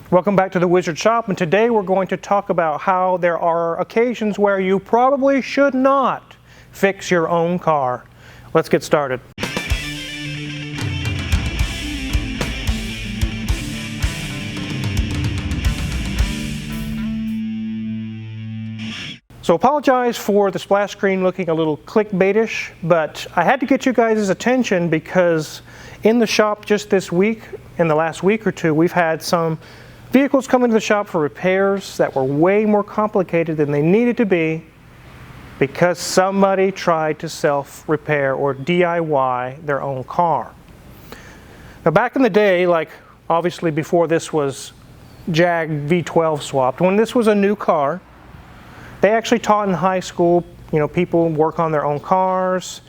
Welcome back to the Wizard Shop, and today we're going to talk about how there are occasions where you probably should not fix your own car. Let's get started. So apologize for the splash screen looking a little clickbaitish, but I had to get you guys' attention because in the shop just this week, in the last week or two, we've had some vehicles come into the shop for repairs that were way more complicated than they needed to be because somebody tried to self-repair or DIY their own car. Now back in the day, like obviously before this was Jag V12 swapped, when this was a new car, they actually taught in high school, people work on their own cars.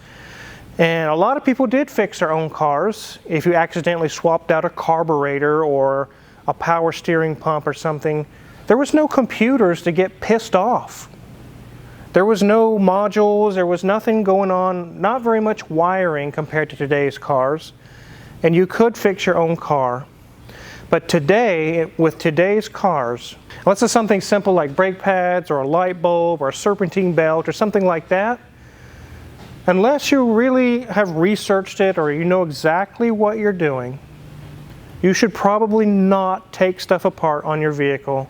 And a lot of people did fix their own cars. If you accidentally swapped out a carburetor or a power steering pump or something, there was no computers to get pissed off. There was no modules, there was nothing going on, not very much wiring compared to today's cars. And you could fix your own car. But today, with today's cars, unless it's something simple like brake pads or a light bulb or a serpentine belt or something like that, unless you really have researched it or you know exactly what you're doing, you should probably not take stuff apart on your vehicle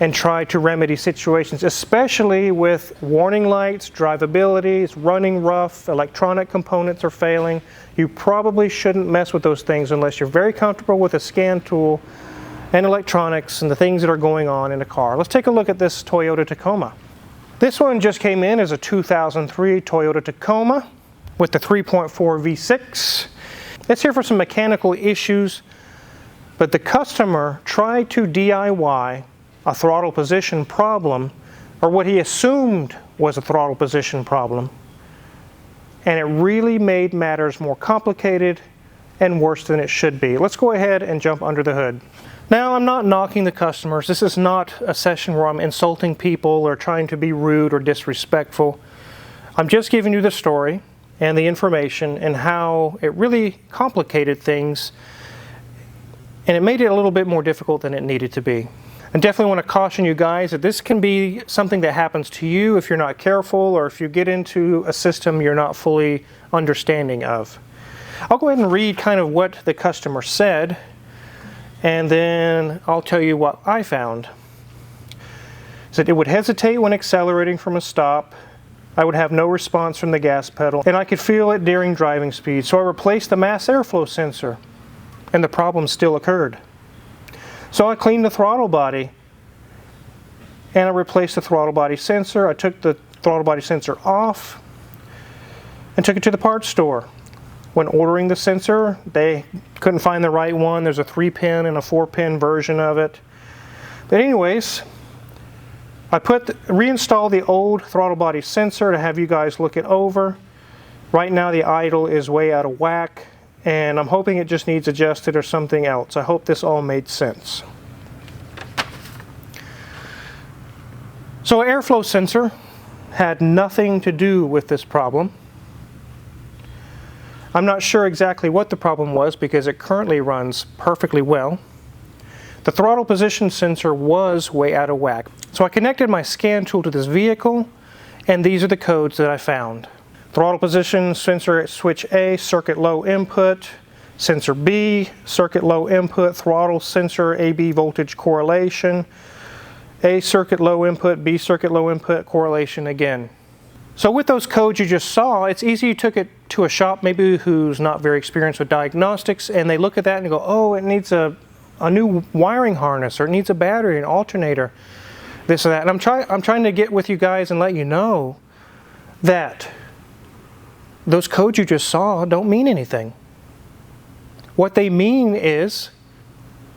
and try to remedy situations, especially with warning lights, drivability, it's running rough, electronic components are failing. You probably shouldn't mess with those things unless you're very comfortable with a scan tool and electronics and the things that are going on in a car. Let's take a look at this Toyota Tacoma. This one just came in as a 2003 Toyota Tacoma with the 3.4 V6. It's here for some mechanical issues, but the customer tried to DIY a throttle position problem, or what he assumed was a throttle position problem, and it really made matters more complicated and worse than it should be. Let's go ahead and jump under the hood. Now, I'm not knocking the customers. This is not a session where I'm insulting people or trying to be rude or disrespectful. I'm just giving you the story and the information and how it really complicated things, and it made it a little bit more difficult than it needed to be. I definitely want to caution you guys that this can be something that happens to you if you're not careful or if you get into a system you're not fully understanding of. I'll go ahead and read kind of what the customer said, and then I'll tell you what I found. It said it would hesitate when accelerating from a stop. I would have no response from the gas pedal, and I could feel it during driving speed. So I replaced the mass airflow sensor, and the problem still occurred. So I cleaned the throttle body, and I replaced the throttle body sensor. I took the throttle body sensor off and took it to the parts store. When ordering the sensor, they couldn't find the right one. There's a 3-pin and a 4-pin version of it. But anyways, I reinstalled the old throttle body sensor to have you guys look it over. Right now the idle is way out of whack, and I'm hoping it just needs adjusted or something else. I hope this all made sense. So an airflow sensor had nothing to do with this problem. I'm not sure exactly what the problem was because it currently runs perfectly well. The throttle position sensor was way out of whack. So I connected my scan tool to this vehicle, and these are the codes that I found. Throttle position sensor switch A, circuit low input. Sensor B, circuit low input. Throttle sensor AB voltage correlation. A circuit low input, B circuit low input, correlation again. So with those codes you just saw, it's easy. You took it to a shop maybe who's not very experienced with diagnostics, and they look at that and go, oh, it needs a new wiring harness, or it needs a battery, an alternator, this or that. And I'm trying to get with you guys and let you know that those codes you just saw don't mean anything. What they mean is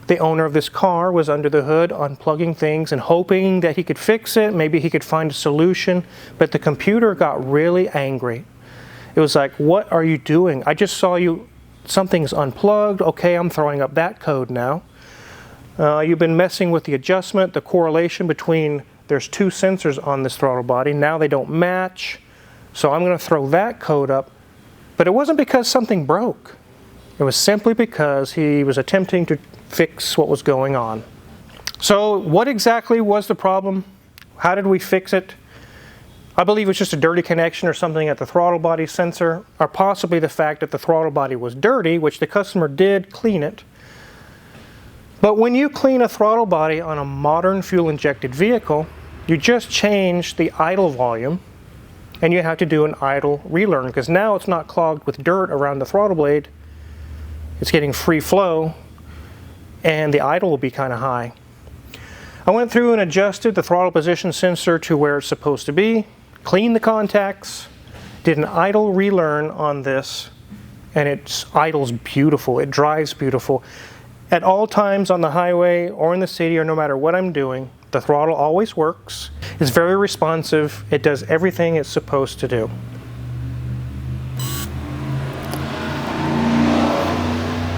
the owner of this car was under the hood unplugging things and hoping that he could fix it, maybe he could find a solution, but the computer got really angry. It was like, what are you doing? I just saw you, something's unplugged, okay, I'm throwing up that code now. You've been messing with the adjustment, the correlation between, there's two sensors on this throttle body, now they don't match, so I'm going to throw that code up. But it wasn't because something broke. It was simply because he was attempting to fix what was going on. So what exactly was the problem? How did we fix it? I believe it's just a dirty connection or something at the throttle body sensor, or possibly the fact that the throttle body was dirty, which the customer did clean it. But when you clean a throttle body on a modern fuel-injected vehicle, you just change the idle volume, and you have to do an idle relearn, because now it's not clogged with dirt around the throttle blade. It's getting free flow, and the idle will be kind of high. I went through and adjusted the throttle position sensor to where it's supposed to be, cleaned the contacts, did an idle relearn on this, and it idles beautiful. It drives beautiful. At all times on the highway or in the city, or no matter what I'm doing, the throttle always works. It's very responsive. It does everything it's supposed to do.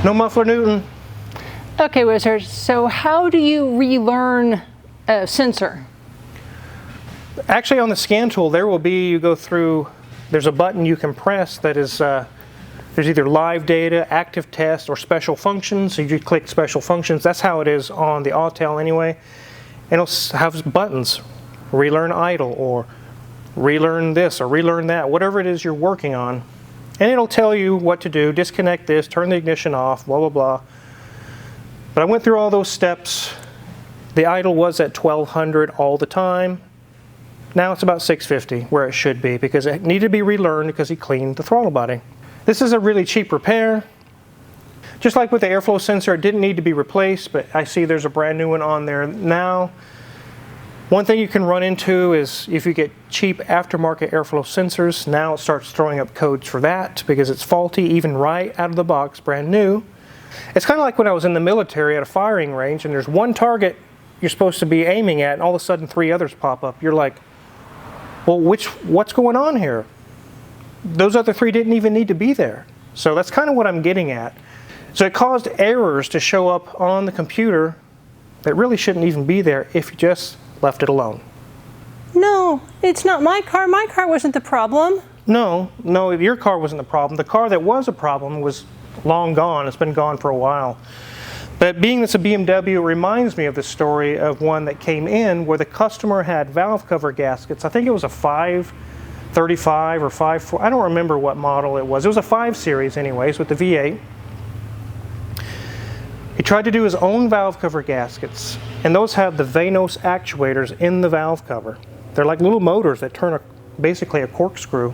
No muffler Newton. Okay, Wizard, so how do you relearn a sensor? Actually, on the scan tool, there will be, you go through, there's a button you can press that is, there's either live data, active test, or special functions. So you click special functions. That's how it is on the Autel anyway. And it'll have buttons, relearn idle, or relearn this, or relearn that, whatever it is you're working on. And it'll tell you what to do, disconnect this, turn the ignition off, blah, blah, blah. But I went through all those steps. The idle was at 1200 all the time. Now it's about 650, where it should be, because it needed to be relearned because he cleaned the throttle body. This is a really cheap repair. Just like with the airflow sensor, it didn't need to be replaced, but I see there's a brand new one on there now. One thing you can run into is if you get cheap aftermarket airflow sensors, now it starts throwing up codes for that because it's faulty, even right out of the box, brand new. It's kind of like when I was in the military at a firing range and there's one target you're supposed to be aiming at and all of a sudden 3 others pop up. You're like, well, what's going on here? Those other 3 didn't even need to be there. So that's kind of what I'm getting at. So it caused errors to show up on the computer that really shouldn't even be there if you just left it alone. No, it's not my car. My car wasn't the problem. No, your car wasn't the problem. The car that was a problem was long gone. It's been gone for a while. But being this a BMW, it reminds me of the story of one that came in where the customer had valve cover gaskets. I think it was a 535 or 54. I don't remember what model it was. It was a 5 Series anyways with the V8. He tried to do his own valve cover gaskets, and those have the Vanos actuators in the valve cover. They're like little motors that turn basically a corkscrew.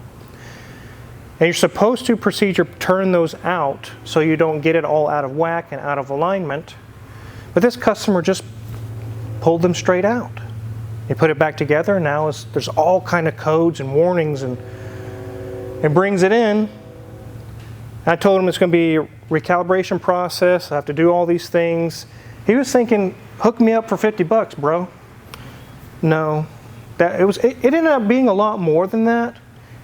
And you're supposed to turn those out so you don't get it all out of whack and out of alignment. But this customer just pulled them straight out. He put it back together, and now there's all kind of codes and warnings, and it brings it in. I told him it's going to be a recalibration process. I have to do all these things. He was thinking, hook me up for $50, bro. No, it ended up being a lot more than that.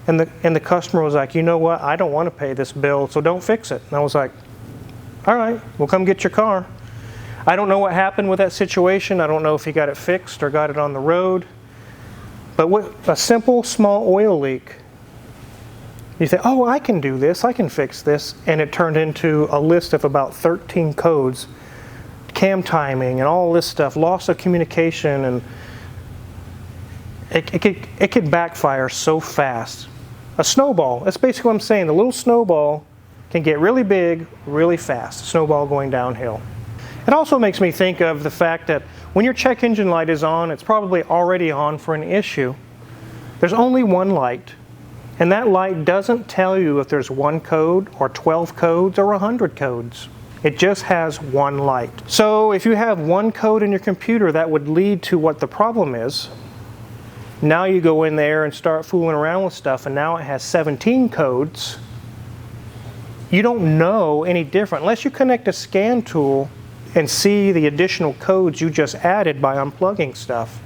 And the customer was like, you know what? I don't want to pay this bill, so don't fix it. And I was like, all right, we'll come get your car. I don't know what happened with that situation. I don't know if he got it fixed or got it on the road. But with a simple, small oil leak, you think, oh, I can do this. I can fix this. And it turned into a list of about 13 codes, cam timing and all this stuff, loss of communication, and it could backfire so fast. A snowball, that's basically what I'm saying. The little snowball can get really big, really fast. Snowball going downhill. It also makes me think of the fact that when your check engine light is on, it's probably already on for an issue. There's only one light, and that light doesn't tell you if there's 1 code or 12 codes or 100 codes. It just has one light. So if you have 1 code in your computer that would lead to what the problem is, now you go in there and start fooling around with stuff, and now it has 17 codes. You don't know any different unless you connect a scan tool and see the additional codes you just added by unplugging stuff.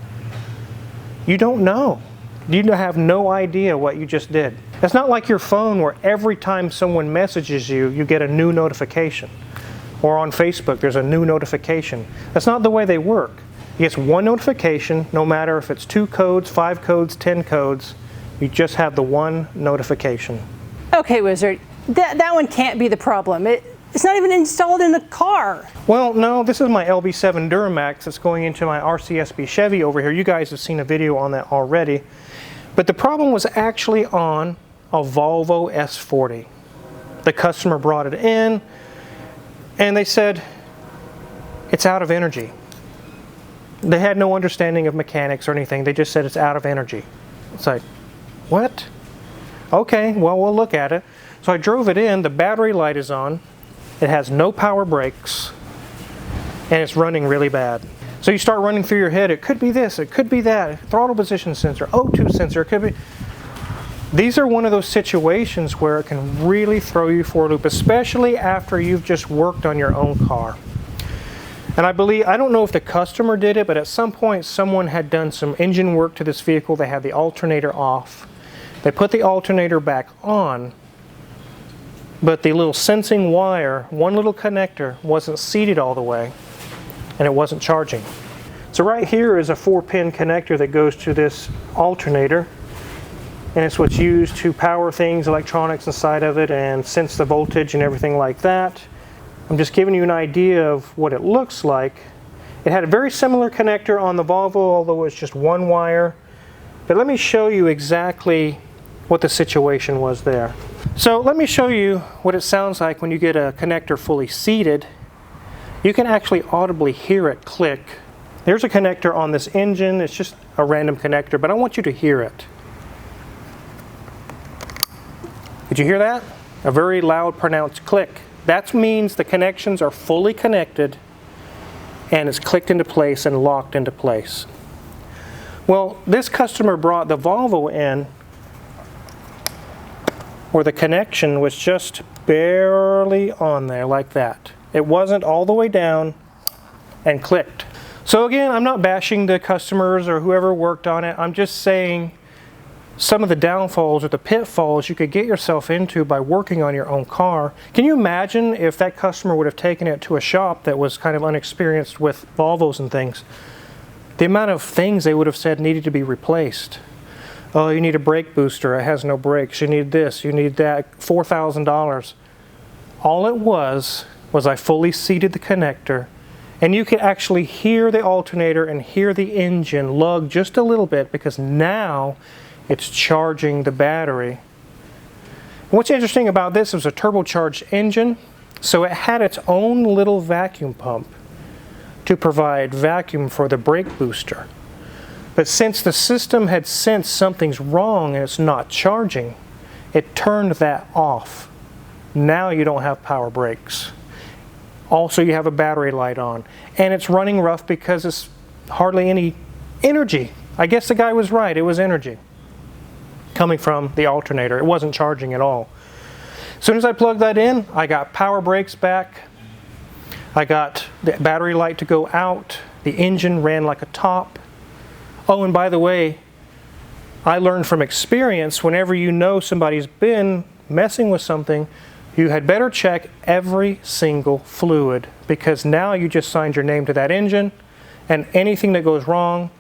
You don't know. You have no idea what you just did. It's not like your phone where every time someone messages you, you get a new notification. Or on Facebook, there's a new notification. That's not the way they work. You get 1 notification, no matter if it's 2 codes, 5 codes, 10 codes. You just have the 1 notification. Okay, Wizard, that one can't be the problem. It's not even installed in the car. Well, no, this is my LB7 Duramax that's going into my RCSB Chevy over here. You guys have seen a video on that already. But the problem was actually on a Volvo S40. The customer brought it in and they said, it's out of energy. They had no understanding of mechanics or anything. They just said it's out of energy. It's like, what? Okay, well, we'll look at it. So I drove it in, the battery light is on. It has no power brakes, and it's running really bad. So you start running through your head, it could be this, it could be that, throttle position sensor, O2 sensor, it could be. These are one of those situations where it can really throw you for a loop, especially after you've just worked on your own car. And I don't know if the customer did it, but at some point someone had done some engine work to this vehicle. They had the alternator off. They put the alternator back on, but the little sensing wire, one little connector, wasn't seated all the way, and it wasn't charging. So right here is a 4-pin connector that goes to this alternator, and it's what's used to power things, electronics inside of it, and sense the voltage and everything like that. I'm just giving you an idea of what it looks like. It had a very similar connector on the Volvo, although it's just one wire. But let me show you exactly what the situation was there. So let me show you what it sounds like when you get a connector fully seated. You can actually audibly hear it click. There's a connector on this engine. It's just a random connector, but I want you to hear it. Did you hear that? A very loud, pronounced click. That means the connections are fully connected and it's clicked into place and locked into place. Well, this customer brought the Volvo in where the connection was just barely on there like that. It wasn't all the way down and clicked. So again, I'm not bashing the customers or whoever worked on it. I'm just saying some of the downfalls or the pitfalls you could get yourself into by working on your own car. Can you imagine if that customer would have taken it to a shop that was kind of unexperienced with Volvos and things? The amount of things they would have said needed to be replaced. Oh, you need a brake booster, it has no brakes. You need this, you need that, $4,000. All it was I fully seated the connector, and you could actually hear the alternator and hear the engine lug just a little bit because now it's charging the battery. And what's interesting about this is a turbocharged engine, so it had its own little vacuum pump to provide vacuum for the brake booster. But since the system had sensed something's wrong and it's not charging, it turned that off. Now you don't have power brakes. Also, you have a battery light on. And it's running rough because it's hardly any energy. I guess the guy was right, it was energy coming from the alternator. It wasn't charging at all. As soon as I plugged that in, I got power brakes back. I got the battery light to go out. The engine ran like a top. Oh, and by the way, I learned from experience, whenever you know somebody's been messing with something, you had better check every single fluid, because now you just signed your name to that engine, and anything that goes wrong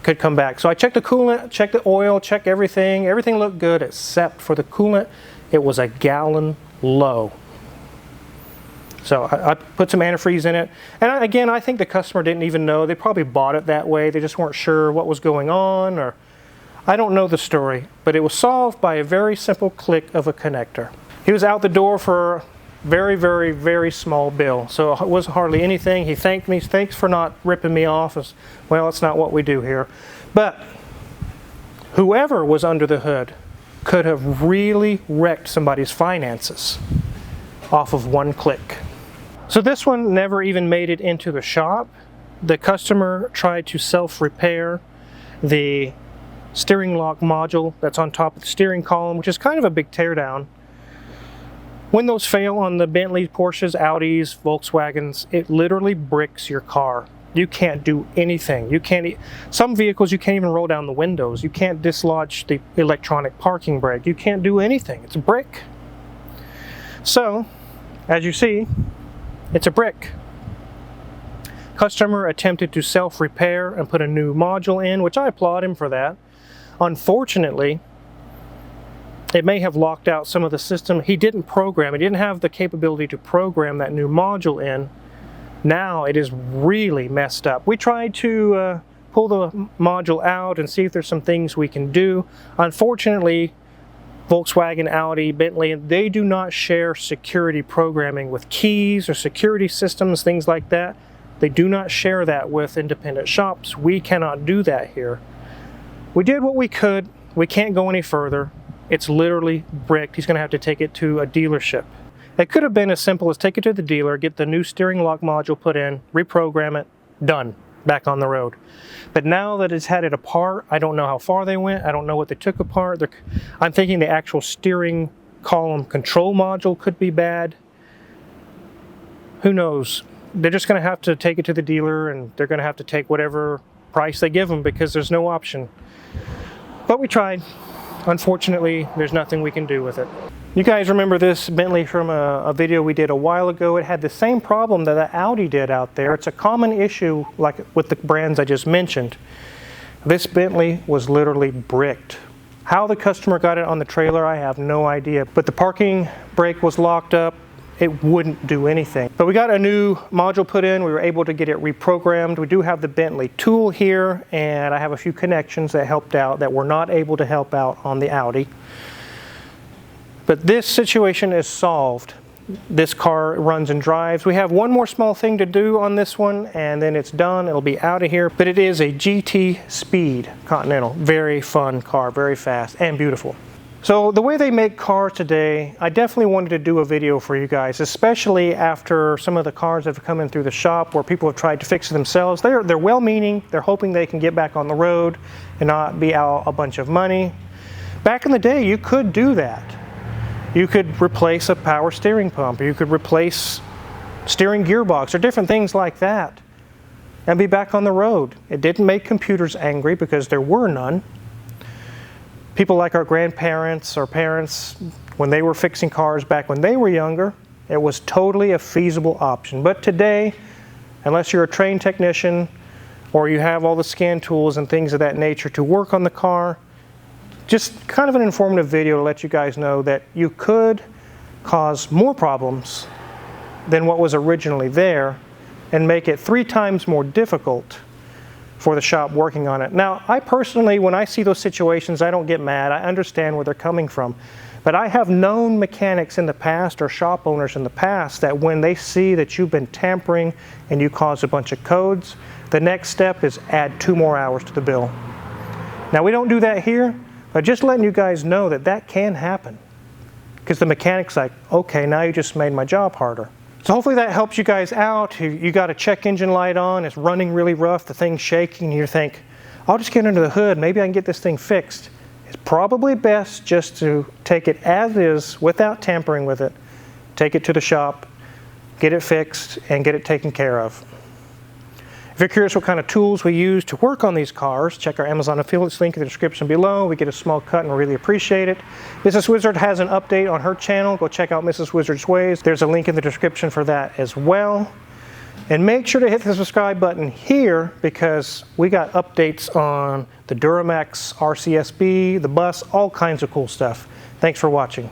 could come back. So I checked the coolant, checked the oil, checked everything. Everything looked good except for the coolant. It was a gallon low. So I put some antifreeze in it. And again, I think the customer didn't even know. They probably bought it that way. They just weren't sure what was going on, or I don't know the story. But it was solved by a very simple click of a connector. He was out the door for a very, very, very small bill. So it wasn't hardly anything. He thanked me. Thanks for not ripping me off. Well, it's not what we do here. But whoever was under the hood could have really wrecked somebody's finances off of one click. So this one never even made it into the shop. The customer tried to self-repair the steering lock module that's on top of the steering column, which is kind of a big teardown. When those fail on the Bentley, Porsches, Audis, Volkswagens, it literally bricks your car. You can't do anything. You can't. Some vehicles you can't even roll down the windows. You can't dislodge the electronic parking brake. You can't do anything. It's a brick. So, as you see, it's a brick. Customer attempted to self-repair and put a new module in, which I applaud him for that. Unfortunately, it may have locked out some of the system. He didn't program, he didn't have the capability to program that new module in. Now it is really messed up. We tried to pull the module out and see if there's some things we can do. Unfortunately, Volkswagen, Audi, Bentley, they do not share security programming with keys or security systems, things like that. They do not share that with independent shops. We cannot do that here. We did what we could. We can't go any further. It's literally bricked. He's going to have to take it to a dealership. It could have been as simple as take it to the dealer, get the new steering lock module put in, reprogram it, done, back on the road. But now that it's had it apart, I don't know how far they went. I don't know what they took apart. I'm thinking the actual steering column control module could be bad. Who knows? They're just going to have to take it to the dealer, and they're going to have to take whatever price they give them because there's no option. But we tried. Unfortunately, there's nothing we can do with it. You guys remember this Bentley from a video we did a while ago. It had the same problem that the Audi did out there. It's a common issue like with the brands I just mentioned. This Bentley was literally bricked. How the customer got it on the trailer, I have no idea. But the parking brake was locked up. It wouldn't do anything. But we got a new module put in. We were able to get it reprogrammed. We do have the Bentley tool here, and I have a few connections that helped out that were not able to help out on the Audi. But this situation is solved. This car runs and drives. We have one more small thing to do on this one, and then it's done. It'll be out of here. But it is a GT Speed Continental. Very fun car, very fast and beautiful. So the way they make cars today, I definitely wanted to do a video for you guys, especially after some of the cars that have come in through the shop where people have tried to fix it themselves. They're well-meaning. They're hoping they can get back on the road and not be out a bunch of money. Back in the day, you could do that. You could replace a power steering pump. You could replace steering gearbox or different things like that and be back on the road. It didn't make computers angry because there were none. People like our grandparents or parents, when they were fixing cars back when they were younger, it was totally a feasible option. But today, unless you're a trained technician or you have all the scan tools and things of that nature to work on the car, just kind of an informative video to let you guys know that you could cause more problems than what was originally there and make it 3 times more difficult for the shop working on it. Now, I personally, when I see those situations, I don't get mad. I understand where they're coming from. But I have known mechanics in the past or shop owners in the past that when they see that you've been tampering and you caused a bunch of codes, the next step is add 2 more hours to the bill. Now, we don't do that here, but just letting you guys know that that can happen. Because the mechanic's like, okay, now you just made my job harder. So hopefully that helps you guys out. You got a check engine light on, it's running really rough, the thing's shaking, and you think, I'll just get under the hood, maybe I can get this thing fixed. It's probably best just to take it as is without tampering with it, take it to the shop, get it fixed, and get it taken care of. If you're curious what kind of tools we use to work on these cars, check our Amazon affiliates link in the description below. We get a small cut and we really appreciate it. Mrs. Wizard has an update on her channel. Go check out Mrs. Wizard's Ways. There's a link in the description for that as well. And make sure to hit the subscribe button here because we got updates on the Duramax RCSB, the bus, all kinds of cool stuff. Thanks for watching.